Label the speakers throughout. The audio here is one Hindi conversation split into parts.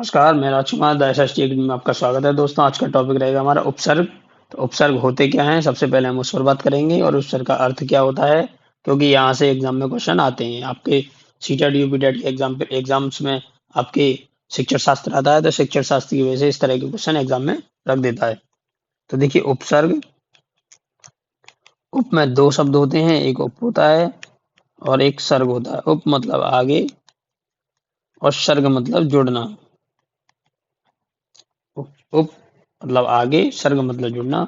Speaker 1: नमस्कार, मैं राजकुमार द एसएसटी एकेडमी में आपका स्वागत है। दोस्तों, आज का टॉपिक रहेगा हमारा उपसर्ग। तो उपसर्ग होते क्या हैं, सबसे पहले हम उस पर बात करेंगे और उपसर्ग का अर्थ क्या होता है, क्योंकि यहाँ से एग्जाम में क्वेश्चन आते हैं। आपके सीटेट यूपीटेट के एग्जाम्स में आपके शिक्षण शास्त्र आता है, तो शिक्षण शास्त्र की वजह से इस तरह के क्वेश्चन एग्जाम में रख देता है। तो देखिए, उपसर्ग, उप में दो शब्द होते हैं, एक उप होता है और एक सर्ग होता है। उप मतलब आगे और सर्ग मतलब जुड़ना। उप मतलब आगे, सर्ग मतलब जुड़ना।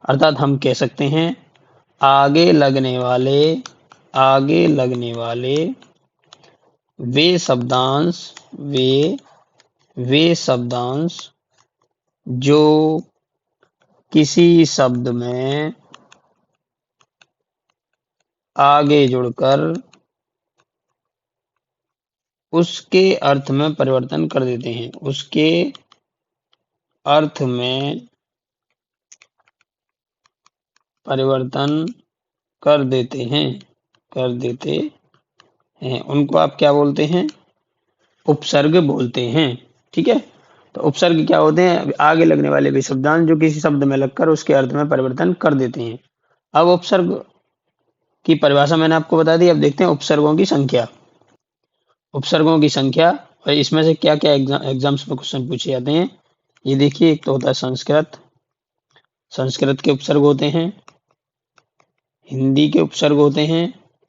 Speaker 1: अर्थात हम कह सकते हैं आगे लगने वाले आगे लगने वाले वे शब्दांश वे शब्दांश जो किसी शब्द में आगे जुड़कर उसके अर्थ में परिवर्तन कर देते हैं। उसके अर्थ में परिवर्तन कर देते हैं कर देते हैं उनको आप क्या बोलते हैं? उपसर्ग बोलते हैं। ठीक है। तो उपसर्ग क्या होते हैं? आगे लगने वाले भी शब्दांश जो किसी शब्द में लगकर उसके अर्थ में परिवर्तन कर देते हैं। अब उपसर्ग की परिभाषा मैंने आपको बता दी। अब देखते हैं उपसर्गों की संख्या। उपसर्गों की संख्या और इसमें से क्या क्या एग्जाम्स में क्वेश्चन पूछे जाते हैं, ये देखिए। एक तो होता है संस्कृत के उपसर्ग होते हैं, हिंदी के उपसर्ग होते हैं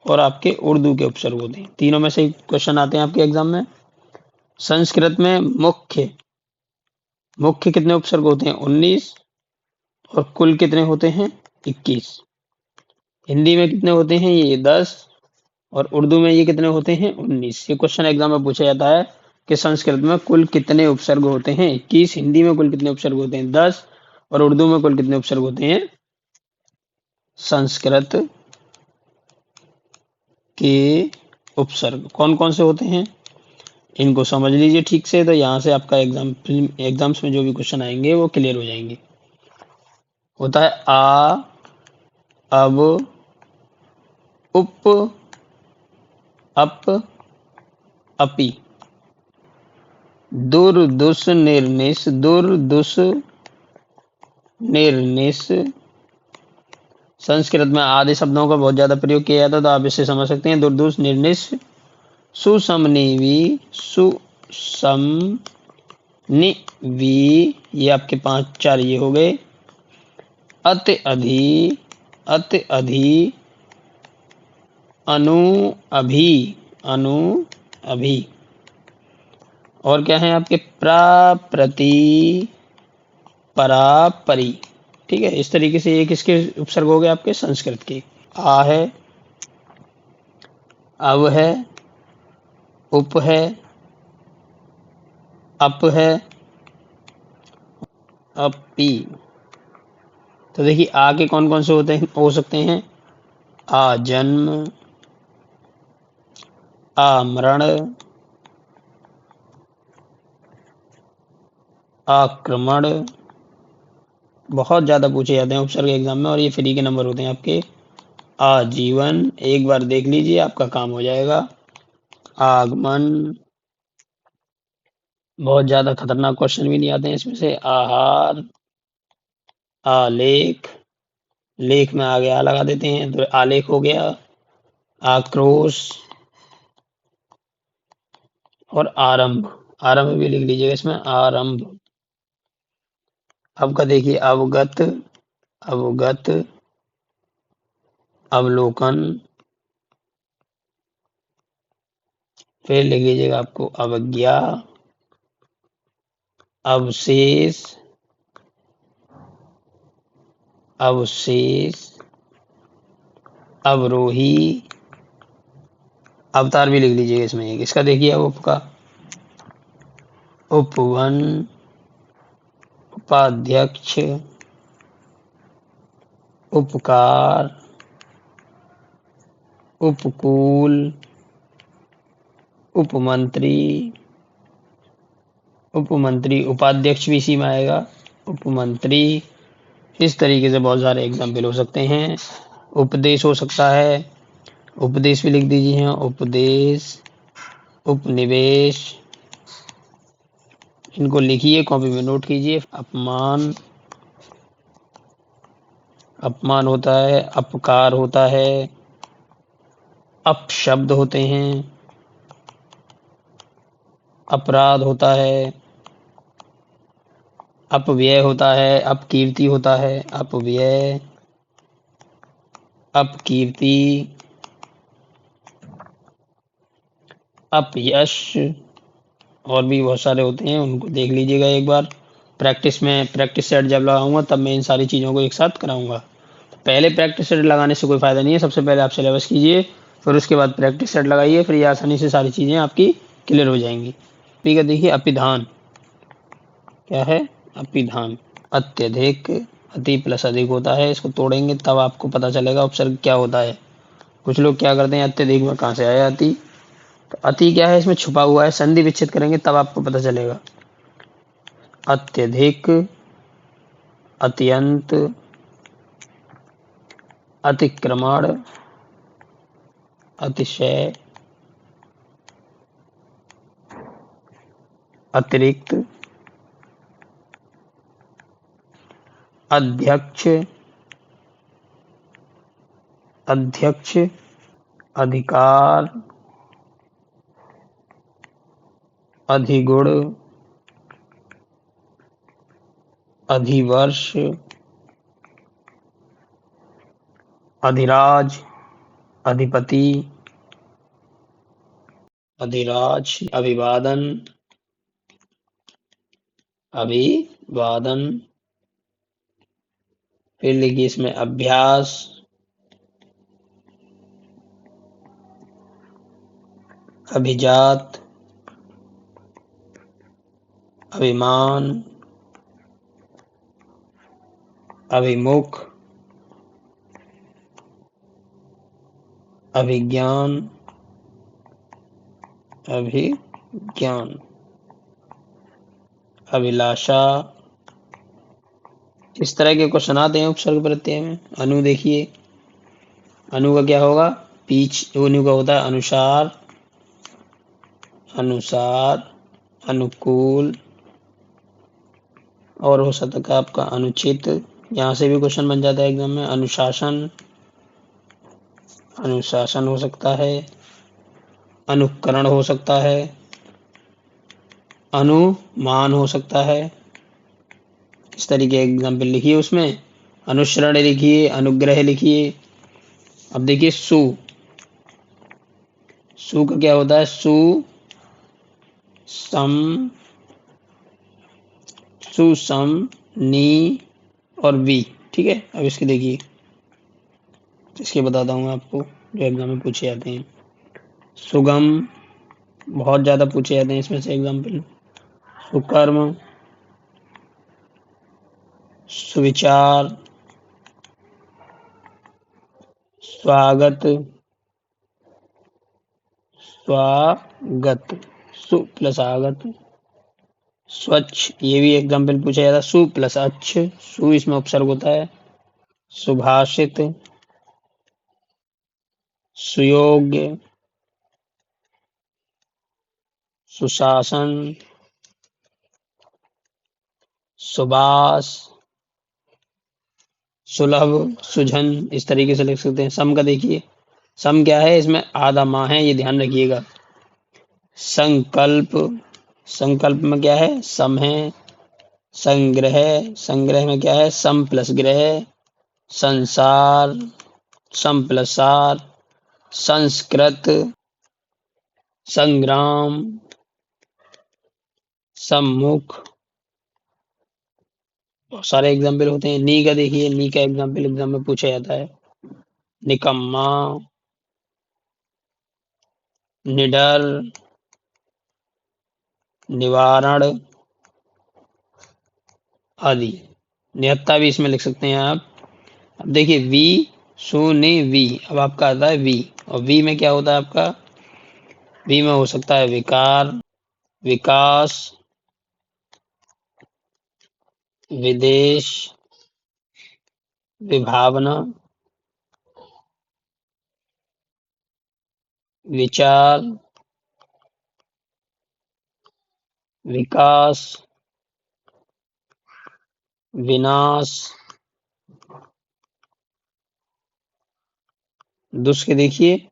Speaker 1: और आपके उर्दू के उपसर्ग होते हैं। तीनों में से क्वेश्चन आते हैं आपके एग्जाम में। संस्कृत में मुख्य कितने उपसर्ग होते हैं? 19। और कुल कितने होते हैं? 21। हिंदी में कितने होते हैं? ये 10। और उर्दू में ये कितने होते हैं? 19। ये क्वेश्चन एग्जाम में पूछा जाता है कि संस्कृत में कुल कितने उपसर्ग होते हैं? 21। हिंदी में कुल कितने उपसर्ग होते हैं? 10। और उर्दू में कुल कितने उपसर्ग होते हैं? संस्कृत के उपसर्ग कौन कौन से होते हैं, इनको समझ लीजिए ठीक से। तो यहाँ से आपका एग्जाम्स में जो भी क्वेश्चन आएंगे वो क्लियर हो जाएंगे। होता है आ, अब, उप, अप, अपि। दुर, दुस, निर्निस। दुर, दुस, निर्निस। संस्कृत में आदि शब्दों का बहुत ज्यादा प्रयोग किया जाता है, तो आप इससे समझ सकते हैं। दुर, दुस, निर्निस। सुसमनीवी, सुसम निवी, ये आपके 5-4 ये हो गए। अति अधि, अति अधि। अनु, अभि, अनु, अभि। और क्या है आपके? प्राप्रति, परा, परी। ठीक है। इस तरीके से ये किसके उपसर्ग हो गए आपके? संस्कृत के। आ है, अब है, उप है, अप है, अपी। तो देखिए आ के कौन कौन से हो सकते हैं? आ जन्म, आमरण, आक्रमण। बहुत ज्यादा पूछे जाते हैं उपसर्ग एग्जाम में और ये फ्री के नंबर होते हैं आपके। आजीवन, एक बार देख लीजिए आपका काम हो जाएगा। आगमन, बहुत ज्यादा खतरनाक क्वेश्चन भी नहीं आते हैं इसमें से। आहार, आलेख, लेख में आगे आ लगा देते हैं तो आलेख हो गया। आक्रोश और आरंभ, आरंभ भी लिख लीजिएगा इसमें। आरंभ। अब का देखिए अवगत, अवगत, अवलोकन। फिर लिख लीजिएगा आपको अवज्ञा, अवशेष, अवशेष, अवरोही। अवतार भी लिख लीजिएगा इसमें एक। इसका देखिए अब उपका उपवन, उपाध्यक्ष, उपकार, उपकूल, उपमंत्री, उपमंत्री, उपाध्यक्ष भी इसी में आएगा। उपमंत्री। इस तरीके से बहुत सारे एग्जाम्पल हो सकते हैं। उपदेश हो सकता है, उपदेश भी लिख दीजिए। उपदेश, उपनिवेश, इनको लिखिए, कॉपी में नोट कीजिए। अपमान, अपमान होता है, अपकार होता है, अपशब्द होते हैं, अपराध होता है, अपव्यय होता है, अपकीर्ति होता है, अपव्यय, अपकीर्ति, अपयश, और भी बहुत सारे होते हैं, उनको देख लीजिएगा एक बार। प्रैक्टिस सेट जब लगाऊंगा तब मैं इन सारी चीज़ों को एक साथ कराऊंगा। पहले प्रैक्टिस सेट लगाने से कोई फ़ायदा नहीं है, सबसे पहले आप सिलेबस कीजिए, फिर उसके बाद प्रैक्टिस सेट लगाइए, फिर ये आसानी से सारी चीज़ें आपकी क्लियर हो जाएंगी। ठीक है, देखिए अपिधान क्या है? अपिधान अत्यधिक, अति प्लस अधिक होता है, इसको तोड़ेंगे तब आपको पता चलेगा उपसर्ग क्या होता है। कुछ लोग क्या करते हैं, अत्यधिक में कहाँ से आया अति, तो अति क्या है, इसमें छुपा हुआ है, संधि विच्छेद करेंगे तब आपको पता चलेगा। अत्यधिक, अत्यंत, अतिक्रमण, अतिशय, अतिरिक्त, अध्यक्ष, अध्यक्ष, अधिकार, अधिगुण, अधिवर्ष, अधिराज, अधिपति, अधिराज, अभिवादन, अभिवादन, फिर लिखिए इसमें अभ्यास, अभिजात, अभिमान, अभिमुख, अभिज्ञान, अभिज्ञान, अभिलाषा। इस तरह के क्वेश्चन आते हैं उपसर्ग प्रत्यय में। अनु देखिए, अनु का क्या होगा, अनु का होता है अनुसार, अनुसार, अनुकूल, और हो सकता है आपका अनुचित, यहाँ से भी क्वेश्चन बन जाता है एग्जाम में। अनुशासन, अनुशासन हो सकता है, अनुकरण हो सकता है, अनुमान हो सकता है। इस तरीके एग्जाम्पल लिखिए उसमें। अनुसरण लिखिए, अनुग्रह लिखिए। अब देखिए सु, सु का क्या होता है, सु, सम, सुसम, नी और वी। ठीक है, अब इसके देखिए, इसके बताता हूँ आपको जो एग्जाम में पूछे जाते हैं। सुगम, बहुत ज्यादा पूछे जाते हैं इसमें से एग्जाम्पल। सुकर्म, सुविचार, स्वागत, स्वागत, सु प्लस आगत, स्वच्छ, ये भी एग्जाम्पल पूछा जाता है। सु प्लस अच्छ, सु इसमें उपसर्ग होता है। सुभाषित, सुयोग्य, सुशासन, सुबास, सुलभ, सुझन, इस तरीके से लिख सकते हैं। सम का देखिए, सम क्या है, इसमें आधा माह है, ये ध्यान रखिएगा। संकल्प, संकल्प में क्या है, सम है। संग्रह, संग्रह में क्या है, सम प्लस ग्रह। संसार, सम प्लस सार। संस्कृत, संग्राम, सम्मुख, बहुत सारे एग्जाम्पल होते हैं। नी का देखिए, नी का एग्जाम्पल एग्जाम में पूछा जाता है। निकम्मा, निडर, निवारण आदि। निहत्था भी इसमें लिख सकते हैं आप। अब देखिए वी, सुनि वी, अब आपका आता है वी, और वी में क्या होता है आपका, वी में हो सकता है विकार, विकास, विदेश, विभावना, विचार, विकास, विनाश। दुष् के देखिए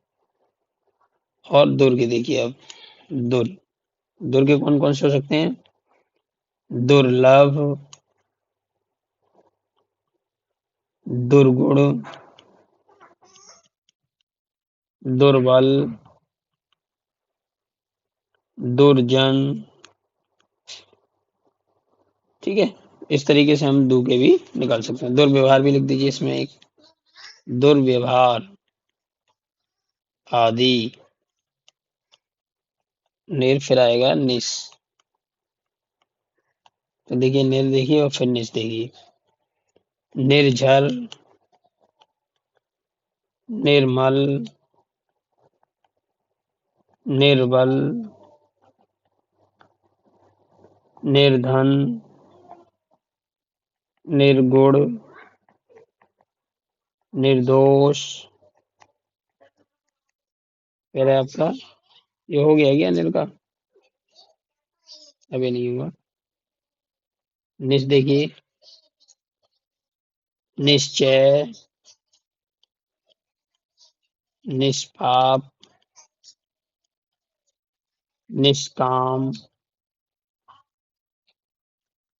Speaker 1: और दुर के देखिए अब। दुर, दुर के कौन कौन से हो सकते हैं? दुर्लभ, दुर्गुण, दुर्बल, दुर्जन। ठीक है, इस तरीके से हम दू के भी निकाल सकते हैं। दुर्व्यवहार भी लिख दीजिए इसमें एक। दुर्व्यवहार आदि। निर फिर आएगा निस। तो देखिए निर देखिए और फिर निस देखिए। निर्झर, निर्मल, निर्बल, निर्धन, निर्गुण, निर्दोष। फिर है आपका, ये हो गया क्या निर का? अभी नहीं हुआ। निस देखिए। निश्चय, निष्पाप, निष्काम,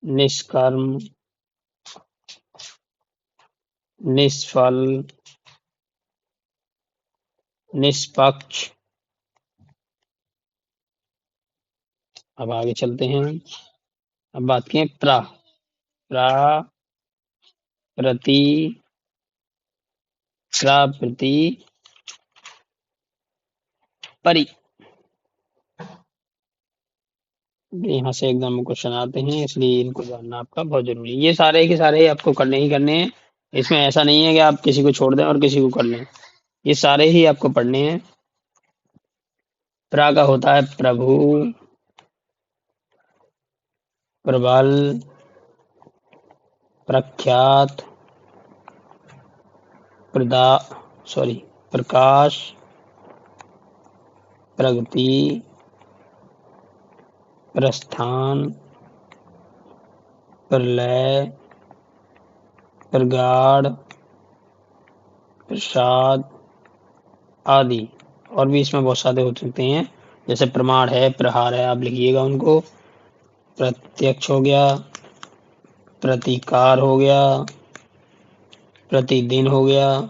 Speaker 1: निष्कर्म, निष्फल, निष्पक्ष। अब आगे चलते हैं। अब बात करें प्रा। प्रा, प्रति, प्रति, परि। यहाँ से एग्जाम क्वेश्चन आते हैं, इसलिए इनको जानना आपका बहुत जरूरी है। ये सारे के सारे आपको करने ही करने हैं। इसमें ऐसा नहीं है कि आप किसी को छोड़ दें और किसी को कर लें। ये सारे ही आपको पढ़ने हैं। प्रा का होता है प्रभु, प्रबल, प्रख्यात, प्रदा सॉरी प्रकाश, प्रगति, प्रस्थान, प्रलय, प्रगाढ़, प्रसाद आदि। और भी इसमें बहुत सारे हो सकते हैं, जैसे प्रमाण है, प्रहार है, आप लिखिएगा उनको। प्रत्यक्ष हो गया, प्रतिकार हो गया, प्रतिदिन हो गया,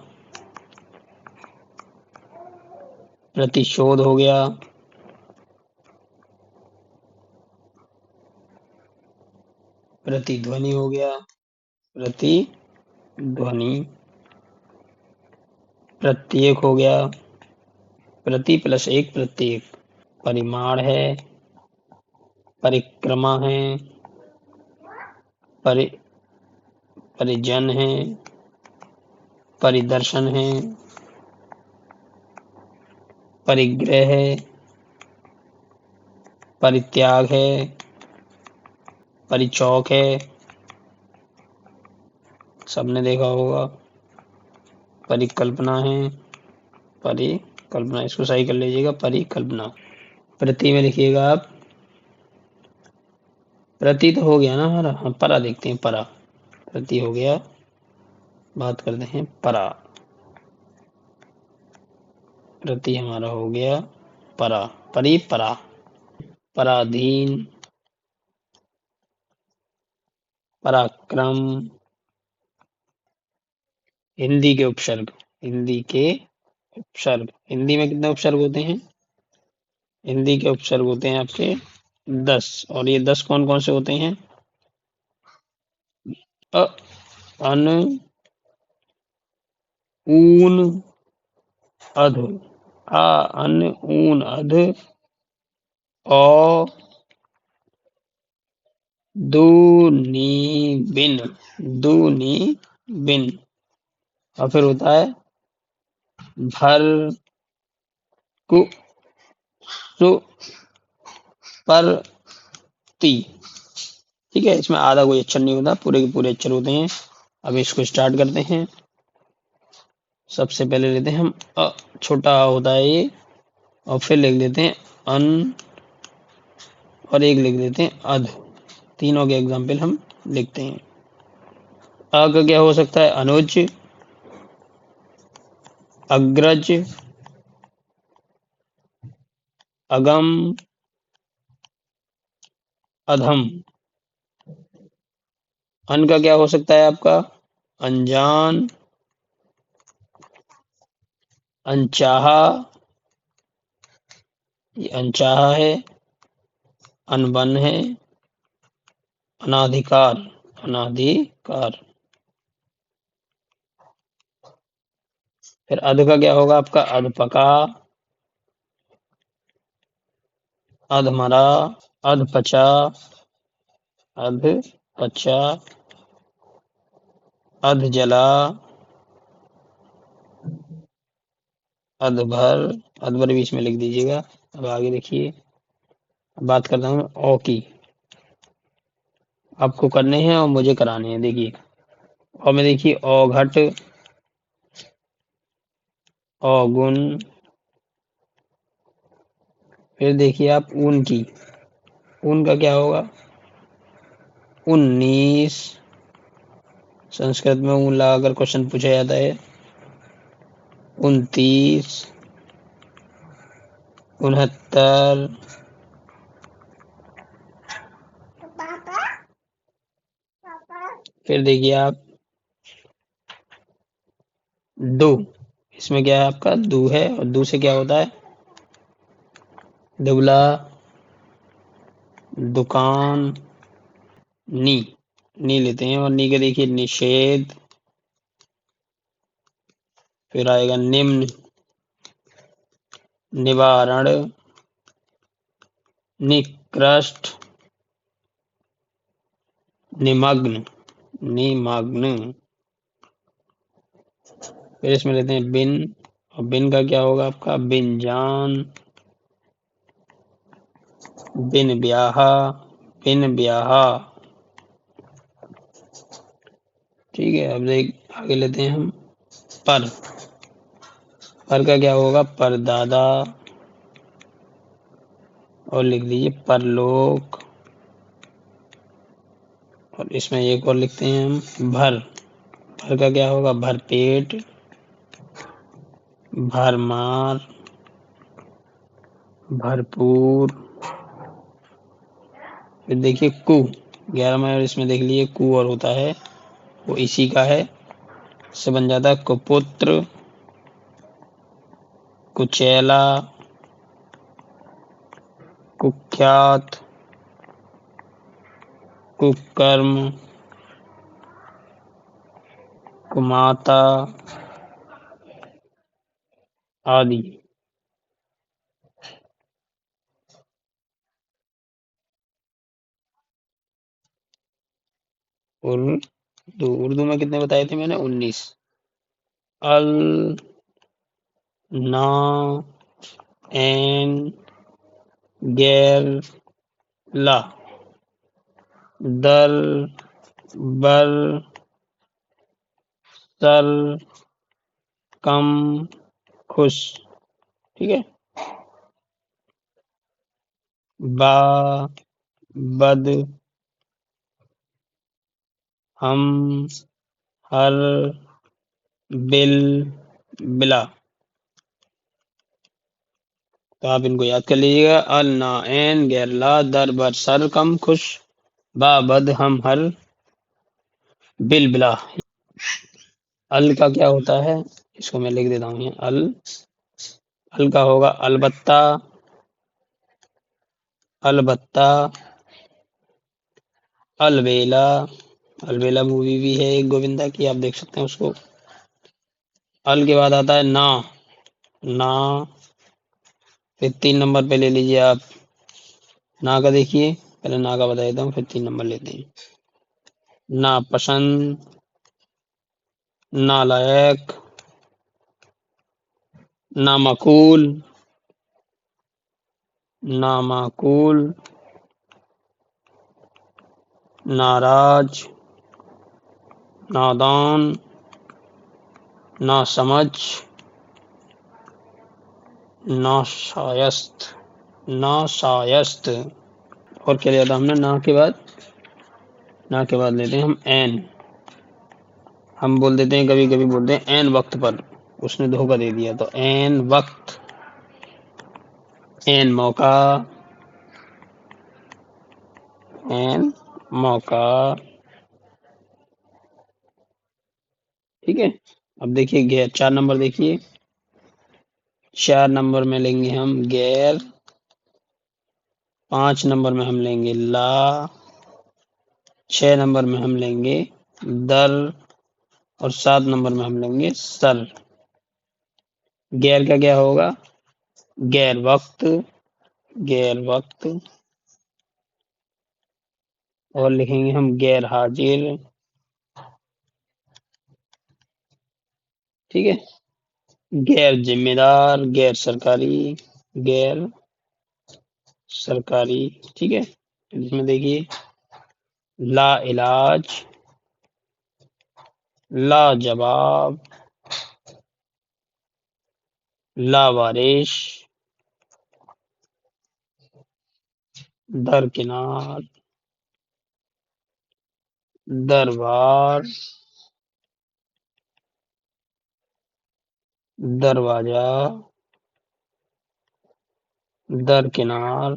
Speaker 1: प्रतिशोध हो गया, प्रतिध्वनि हो गया, प्रतिध्वनि, प्रत्येक हो गया, प्रति प्लस एक प्रत्येक, परिमाण है, परिक्रमा है, परि परिजन है, परिदर्शन है, परिग्रह है, परित्याग है, परिचौक है, सबने देखा होगा। परिकल्पना है, परिकल्पना, इसको सही कर लीजिएगा, परिकल्पना। प्रति में लिखिएगा आप। प्रति तो हो गया ना हमारा, हम परा देखते हैं। परा, प्रति हो गया, बात करते हैं परा। प्रति हमारा हो गया परा, परी परा। पराधीन, पराक्रम, हिंदी के उपसर्ग। हिंदी के उपसर्ग, हिंदी में कितने उपसर्ग होते हैं? हिंदी के उपसर्ग होते हैं आपके 10। और ये 10 कौन कौन से होते हैं? अ, अन, ऊन, अध। आ, अन, ऊन, अध, औ, दू, नी, बिन। दू, नी, बिन। और फिर होता है भर, कु, सु, पर, ती। ठीक है, इसमें आधा कोई अक्षर नहीं होता, पूरे के पूरे अक्षर होते हैं। अब इसको स्टार्ट करते हैं। सबसे पहले लेते हैं हम छोटा होता है ये, और फिर लिख देते हैं अन, और एक लिख देते हैं अध। तीनों के एग्जाम्पल हम लिखते हैं। अ का क्या हो सकता है? अनुज, अग्रज, अगम, अधम। अन का क्या हो सकता है आपका? अनजान, अनचाहा, ये अनचाहा है, अनबन है, अनाधिकार, अनाधिकार। फिर अध का क्या होगा आपका? अधपका, अधमरा, अधपचा, अधपचा, अधजला, अधभर। अधभर बीच में लिख दीजिएगा। अब आगे देखिए, बात करता हूँ ओ की। आपको करने हैं और मुझे कराने हैं। देखिए और में देखिए औघट, औगुन। फिर देखिए आप ऊन की। ऊन का क्या होगा? 19। संस्कृत में ऊन लगाकर क्वेश्चन पूछा जाता है। 29, 69। फिर देखिए आप दो। इसमें क्या है आपका? दू है और दू से क्या होता है? दुबला, दुकान, नी। नी लेते हैं और नी के देखिए निषेध। फिर आएगा निम्न, निवारण, निकृष्ट, निमग्न, निमग्न। फिर इसमें लेते हैं बिन। और बिन का क्या होगा आपका? बिनजान, बिन ब्याहा, बिन ब्याहा। ठीक है। अब देख आगे लेते हैं हम पर। पर का क्या होगा? परदादा। और लिख लीजिए परलोक। और इसमें एक और लिखते हैं हम भर। भर का क्या होगा? भरपेट, भरमार, भरपूर। फिर देखिए कु। 11 में इसमें देख लीजिए कु और होता है, वो इसी का है। इससे बन जाता है कुपुत्र, कुचैला, कुख्यात, कुकर्म, कुमाता आदि। उर्दू में कितने बताए थे मैंने? 19। अल, ना, एन, गैर, ला, दर, बर, सर, कम, खुश। ठीक है। बा, बद, हम, हर, बिल, बिला। तो आप इनको याद कर लीजिएगा। अल, ना, एन, गैर, ला, दर, बर, सर, कम, खुश, बा, बद, हम, हर, बिल, बिला। अल का क्या होता है? इसको मैं लिख देता हूँ। अल, अल का होगा अलबत्ता, अलबत्ता, अलबेला। अलबेला मूवी भी है एक गोविंदा की, आप देख सकते हैं उसको। अल के बाद आता है ना। ना। फिर 3 नंबर पे ले लीजिए आप ना का। देखिए पहले ना का बता देता हूँ, फिर 3 नंबर लेते हैं। ना पसंद, नालायक, नामाकूल, नामाकूल, नाराज, नादान, नासमझ, नाशायस्त, नाशायस्त। और क्या लिया था हमने? ना के बाद लेते हैं हम एन। हम बोल देते हैं, कभी कभी बोलते हैं एन वक्त पर, उसने धोखा दे दिया, तो एन वक्त, एन मौका, एन मौका। ठीक है। अब देखिए गैर, 4 नंबर देखिए, 4 नंबर में लेंगे हम गैर, 5 नंबर में हम लेंगे ला, 6 नंबर में हम लेंगे दर, और 7 नंबर में हम लेंगे सर। गैर का क्या होगा? गैर वक्त, गैर वक्त, और लिखेंगे हम गैर हाजिर। ठीक है। गैर जिम्मेदार, गैर सरकारी, गैर सरकारी। ठीक है। इसमें देखिए ला इलाज, लाजवाब, लावारिश, दरकिनार, दरबार, दरवाजा, दरकिनार।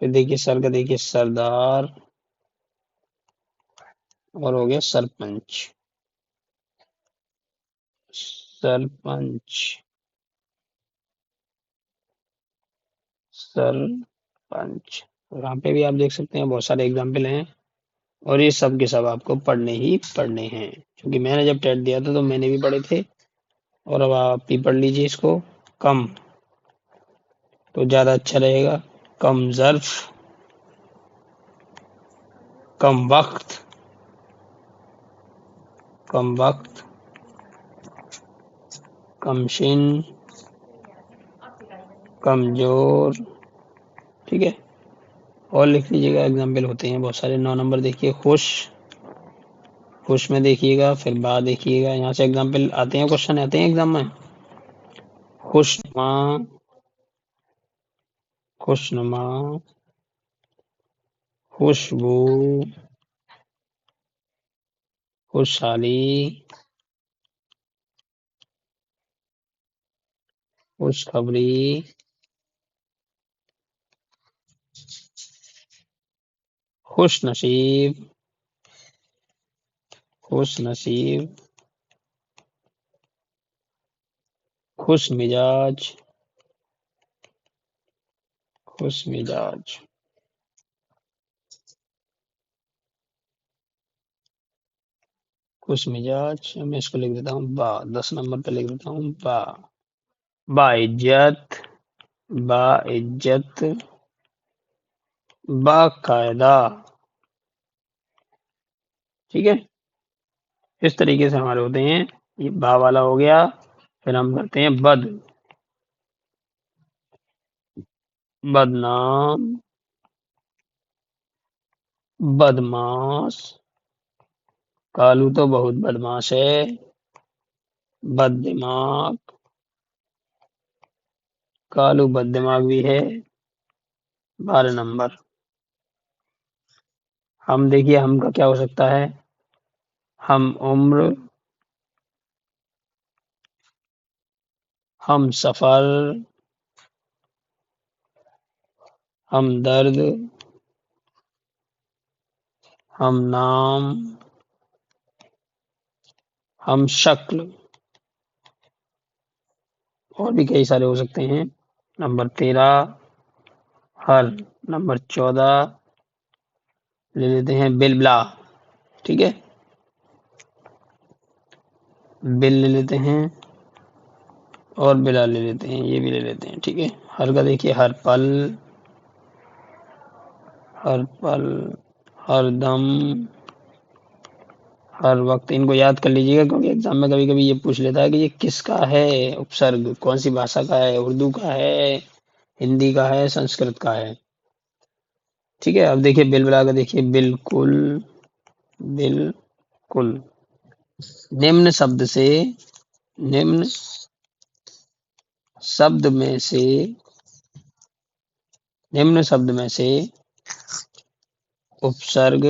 Speaker 1: फिर देखिए सर का, देखिए सरदार, और हो गया सरपंच, सरपंच, सरपंच। यहाँ पे भी आप देख सकते हैं बहुत सारे एग्जाम्पल हैं, और ये सब के सब आपको पढ़ने ही पढ़ने हैं, क्योंकि मैंने जब टेट दिया था तो मैंने भी पढ़े थे, और अब आप भी पढ़ लीजिए इसको। कम तो ज्यादा अच्छा रहेगा। कम ज़र्फ, कम वक्त, कम वक्त, कमशिन, कमजोर। ठीक है। और लिख लीजिएगा, एग्जाम्पल होते हैं बहुत सारे। 9 नंबर देखिए खुश, खुश में देखिएगा, फिर बा देखिएगा, यहाँ से एग्जाम्पल आते हैं, क्वेश्चन आते हैं एग्जाम में। खुशनुमा, खुशनुमा, खुशबू, खुशहाली, खुशखबरी, खुशनसीब, खुशनसीब, खुश मिजाज, खुश मिजाज, खुश मिजाज। मैं इसको लिख देता हूँ बा, 10 नंबर पे लिख देता हूँ बा। बाइज्जत, बाइज्जत, बाकायदा। ठीक है। इस तरीके से हमारे होते हैं। ये बा वाला हो गया। फिर हम करते हैं बद, बदनाम, बदमाश, कालू तो बहुत बदमाश है, बददिमाग, कालू बददिमाग भी है। 12 नंबर। हम देखिए, हम का क्या हो सकता है? हम उम्र, हम सफर, हम दर्द, हम नाम, हम शक्ल, और भी कई सारे हो सकते हैं। नंबर 13 हर। नंबर 14 ले लेते हैं बिलबला। ठीक है। बिल ले लेते हैं, और बिला ले लेते हैं, ये भी ले लेते हैं। ठीक है। हर का देखिए हर पल, हर पल, हर दम, हर वक्त। इनको याद कर लीजिएगा, क्योंकि एग्जाम में कभी कभी ये पूछ लेता है कि ये किसका है उपसर्ग, कौन सी भाषा का है, उर्दू का है, हिंदी का है, संस्कृत का है। ठीक है। अब देखिए बिलबला का, देखिए बिल्कुल, बिल्कुल। निम्न शब्द से, निम्न शब्द में से निम्न शब्द में से उपसर्ग,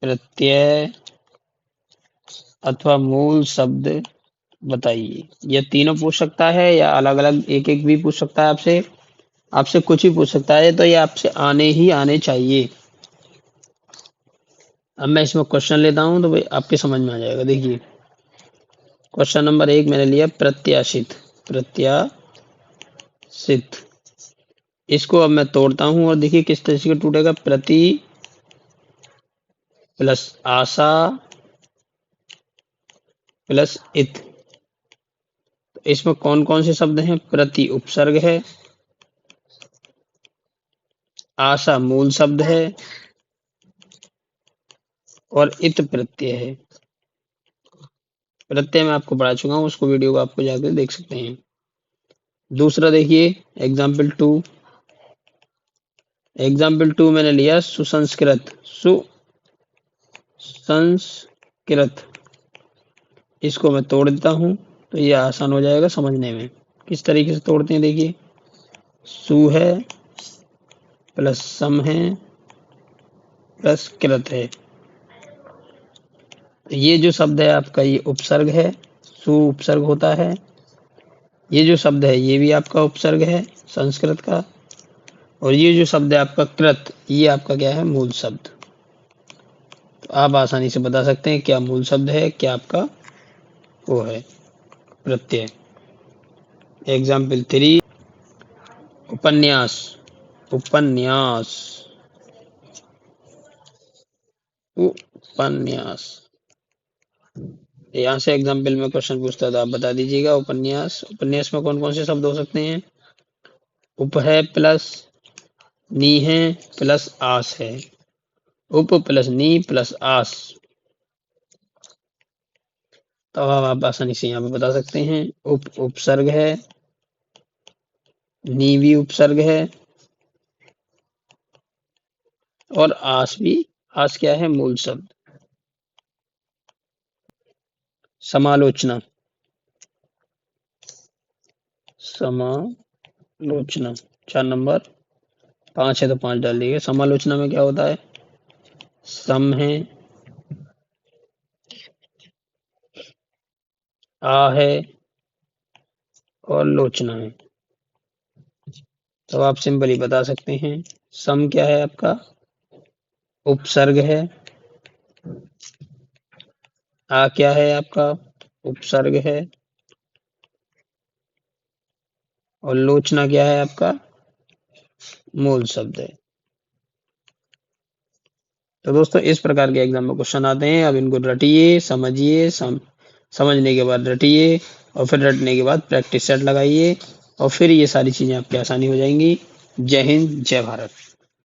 Speaker 1: प्रत्यय अथवा मूल शब्द बताइए। यह तीनों पूछ सकता है या अलग अलग एक एक भी पूछ सकता है आपसे। आपसे कुछ ही पूछ सकता है, तो ये आपसे आने ही आने चाहिए। अब मैं इसमें क्वेश्चन लेता हूं तो भाई आपके समझ में आ जाएगा। देखिए क्वेश्चन नंबर 1 मैंने लिया प्रत्याशित। प्रत्याशित, इसको अब मैं तोड़ता हूं और देखिए किस तरह से टूटेगा। प्रति प्लस आशा प्लस इत। तो इसमें कौन कौन से शब्द हैं? प्रति उपसर्ग है, आशा मूल शब्द है और इत प्रत्यय है। प्रत्यय मैं आपको पढ़ा चुका हूँ, उसको वीडियो को आपको जाकर देख सकते हैं। दूसरा देखिए एग्जाम्पल 2। एग्जाम्पल 2 मैंने लिया सुसंस्कृत। सुसंस्कृत, इसको मैं तोड़ देता हूं तो ये आसान हो जाएगा समझने में। किस तरीके से तोड़ते हैं देखिए। सु है प्लस सम है प्लस कृत है। ये जो शब्द है आपका ये उपसर्ग है, सु उपसर्ग होता है। ये जो शब्द है ये भी आपका उपसर्ग है संस्कृत का। और ये जो शब्द है आपका कृत, ये आपका क्या है? मूल शब्द। तो आप आसानी से बता सकते हैं क्या मूल शब्द है, क्या आपका वो है प्रत्यय। एग्जाम्पल 3 उपन्यास। उपन्यास, उपन्यास, यहाँ से एग्जाम्पल में क्वेश्चन पूछता था, आप बता दीजिएगा। उपन्यास, उपन्यास में कौन कौन से शब्द हो सकते हैं? उप है प्लस नी है प्लस आस है। उप प्लस नी प्लस आस। तो अब आप आसानी से यहाँ पे बता सकते हैं। उप उपसर्ग है, नी भी उपसर्ग है और आस भी। आस क्या है? मूल शब्द। समालोचना। समालोचना 4 नंबर 5 है तो 5 डाल दीजिए। समालोचना में क्या होता है? सम है, आ है और लोचना है। तो आप सिंपली बता सकते हैं सम क्या है आपका? उपसर्ग है। आ क्या है आपका? उपसर्ग है। और लोचना क्या है आपका? मूल शब्द है। तो दोस्तों इस प्रकार के एग्जाम में क्वेश्चन आते हैं। अब इनको रटिए, समझिए, समझने के बाद रटिए और फिर रटने के बाद प्रैक्टिस सेट लगाइए और फिर ये सारी चीजें आपकी आसानी हो जाएंगी। जय हिंद, जय भारत।